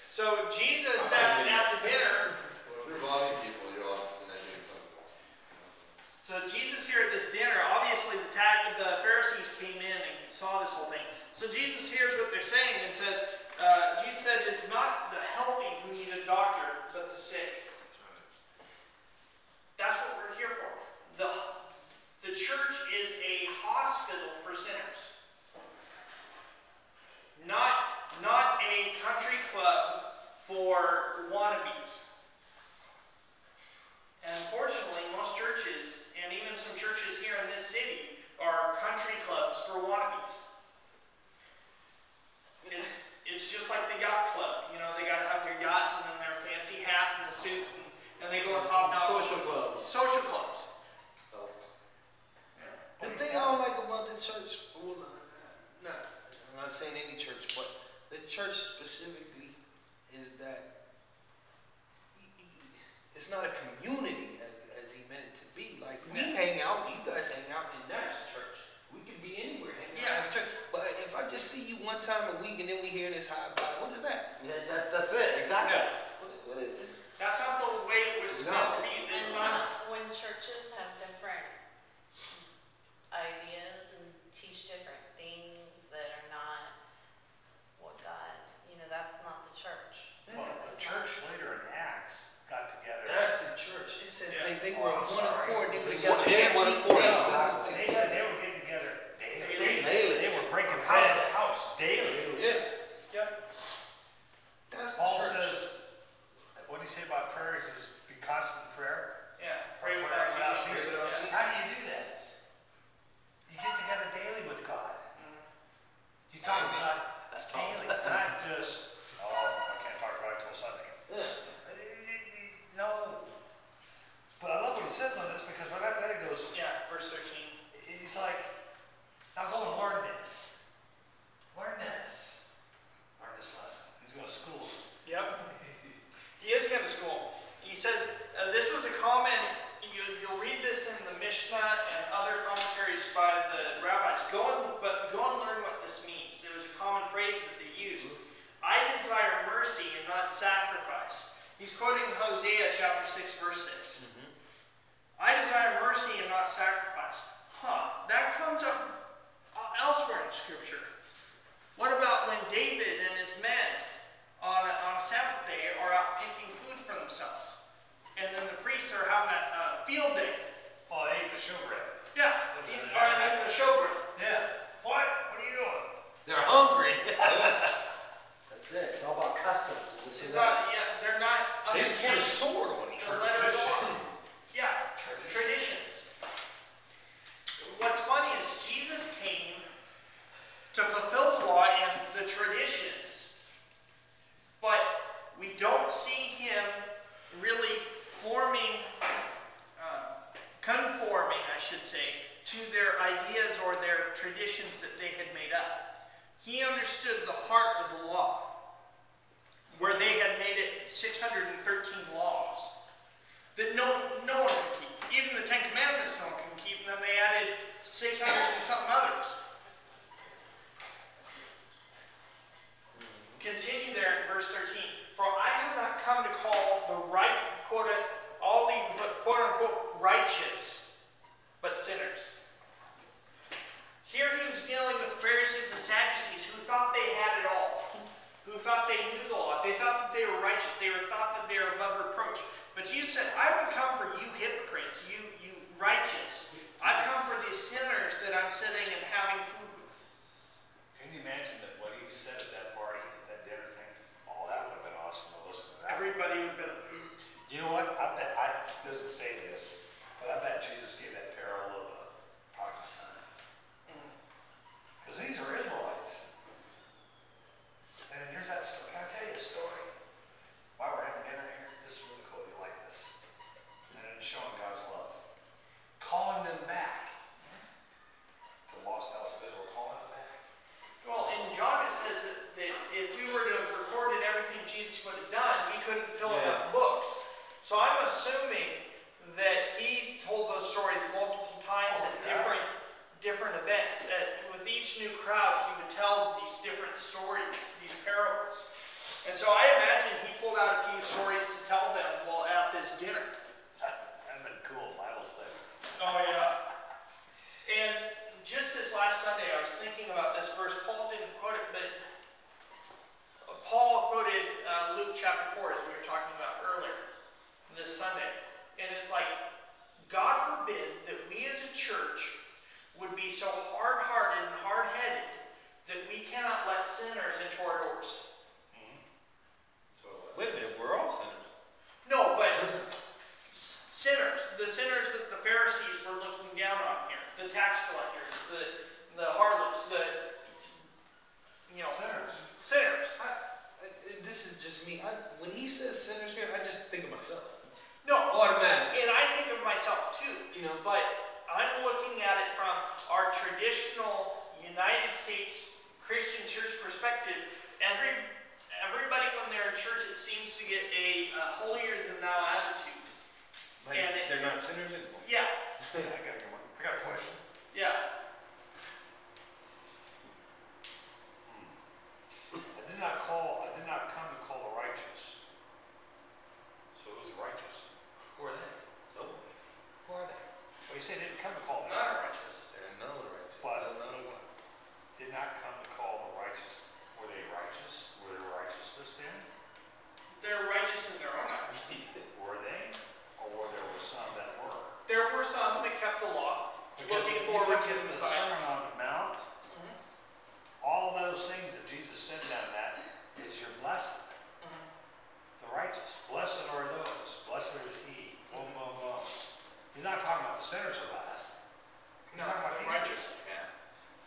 So Jesus sat at the dinner. So Jesus here at this dinner, obviously the Pharisees came in and saw this whole thing. So Jesus hears what they're saying and says, Jesus said, it's not the healthy who need a doctor, but the sick. That's what we're here for. The church is a hospital for sinners. Not a country club for wannabes. And unfortunately, most churches, and even some churches here in this city, are country clubs for wannabes. It's just like the yacht club. You know, they got to have their yacht and then their fancy hat and the suit, and they go and hobnob. Social clubs. Social clubs. Oh. Yeah. The thing I don't like about the church, well, I'm not saying any church, but the church specifically is that it's not a community as he meant it to be. Like, we hang out, you guys hang out, and that's church. We can be anywhere hanging out at church. But if I just see you one time a week and then we hear this high five, what is that? Yeah, that's it, exactly. Yeah. What is it? That's not the way it was meant to be. It's not. When churches have different ideas and teach different things that are not what God, that's not the church. Well, the church leader in Acts got together. That's the church. It says they were on one sorry. accord. They were They together were in one every accord, day. exactly. They said they were getting together daily. Daily. They were breaking house to house daily. Yeah. Yep. That's the Paul church. says, what do you say about prayer? He says, be constant in prayer. Yeah. Pray without ceasing. Yeah. How do you do that? You get together daily with God. You talk about That's daily, not just, I can't talk about it until Sunday. Yeah. No. But I love what he says on this, because right after that he goes, Yeah. Verse 13. he's like, now go and learn this. Learn this. Learn this lesson. He's going to school. Yep. He is going to school. He says this was a common. You'll read this in the Mishnah and other commentaries by the rabbis. Go and learn what this means. It was a common phrase that they used. I desire mercy and not sacrifice. He's quoting Hosea chapter 6, verse 6. I desire mercy and not sacrifice. That comes up elsewhere in Scripture. What about when David and his men on a Sabbath day are out picking food for themselves? And then the priests are having a field day. Oh, they ate the showbread. Yeah, eating the showbread. Yeah. What? What are you doing? They're hungry. That's it. It's all about customs. It's not, they're not They just put a understanding sword on each the other. letter of the law. Yeah, traditions. What's funny is Jesus came to fulfill the law and the traditions, but we don't see him really conforming, I should say, to their ideas or their traditions that they had made up. He understood the heart of the law, where they had made it 613 laws that no one could keep. Even the Ten Commandments no one can keep, and then they added 600 and something others. Continue there in verse 13. For I have not come to call the right, quote unquote, righteous, but sinners. Here he was dealing with Pharisees and Sadducees who thought they had it all, who thought they knew the law. They thought that they were righteous. They thought that they were above reproach. But Jesus said, I haven't come for you hypocrites, you righteous. I've come for these sinners that I'm sitting and having food with. Can you imagine that what he said at that party, at that dinner thing? Oh, that would have been awesome to listen to that. Everybody would have been. You know what? I bet, doesn't say this, but I bet Jesus gave that parable of the prodigal son. Because these are Israelites. And here's that story. Can I tell you a story? While we're having dinner here, this is really cool. You like this? And it's showing God's love. Calling them back. The lost house of Israel, calling them back. Well, in John it says that if we were to have recorded everything Jesus would have done, he couldn't fill enough books. So I'm assuming that he told those stories multiple times at different events. With each new crowd, he would tell these different stories, these parables. And so so I imagine he pulled out a few stories to tell them while at this dinner. That'd been cool, Bible study. Oh yeah. And just this last Sunday, I was thinking about this verse. Paul didn't quote it, but Paul quoted Luke chapter 4, as we were talking about earlier this Sunday. And it's like, God forbid that we as a church would be so hard-hearted and hard-headed that we cannot let sinners into our doors. Wait a minute, we're all sinners. No, but sinners, the sinners that the Pharisees were looking down on here, the tax collectors, the harlots, sinners. This is just me. When he says sinners here, I just think of myself. No, Automatic. and I think of myself too, but I'm looking at it from our traditional United States Christian church perspective. Everybody when they're in church, it seems to get a holier than thou attitude. Like, and they're not sinners anymore. Yeah. I got a question. Yeah. I did not come to call the righteous. So who's the righteous? Who are they? Nobody. Who are they? Well, you said he didn't come to call the Not righteous. They're none of the righteous. But None of what? did not come to call the righteous. Were they righteous? Were there righteousness then? They're righteous in their own eyes. Were they? Or were there some that were? There were some that kept the law, Because looking if you forward look to at the the Messiah. Sermon on the Mount, all those things that Jesus said down that is your blessing. The righteous. Blessed are those. Blessed is he. Boom, boom, boom. He's not talking about the sinners are blessed. He's talking about the these righteous. people. Yeah.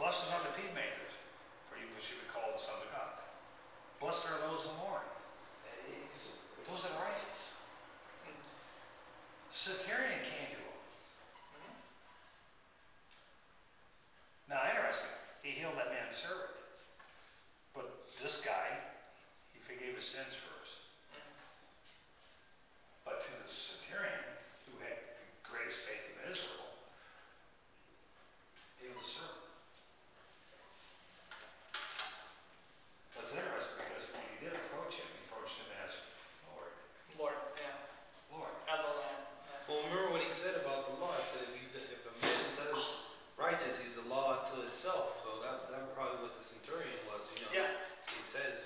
Blessed are the peacemakers, for you should be called the sons of God. Blessed are those who mourn. Those are righteous. Centurion came to him. Now, interesting. He healed that man's servant. But this guy, he forgave his sins first. But to the centurion, who had the greatest faith in Israel, healed the servant. That's interesting because when he did approach him, he approached him as Lord. Lord, yeah. Lord. At the Lamb. Yeah. Well, remember what he said about the law. He said if a man does righteous, he's a law unto himself. So that probably what the centurion was, Yeah. He says,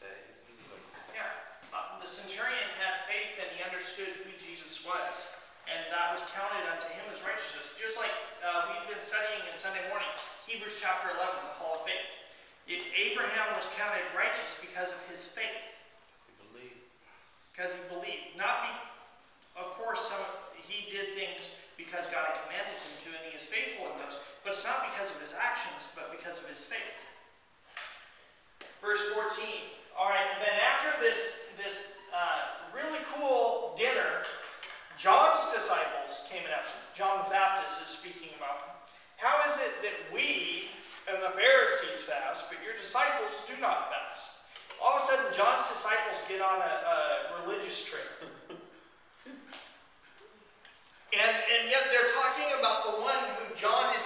that he's like, Yeah. The centurion had faith and he understood who Jesus was. And that was counted unto him as righteousness. Just like we've been studying in Sunday morning, Hebrews chapter 11, the Hall of Faith. Abraham was counted righteous because of his faith. he believed. Because he believed. Of course, he did things because God had commanded him to, and he is faithful in those. But it's not because of his actions, but because of his faith. Verse 14. All right, and then after this really cool dinner, John's disciples came and asked him. John the Baptist is speaking about him. How is it that we and the Pharisees fast, but your disciples do not fast? All of a sudden, John's disciples get on a religious trip. And yet they're talking about the one who John had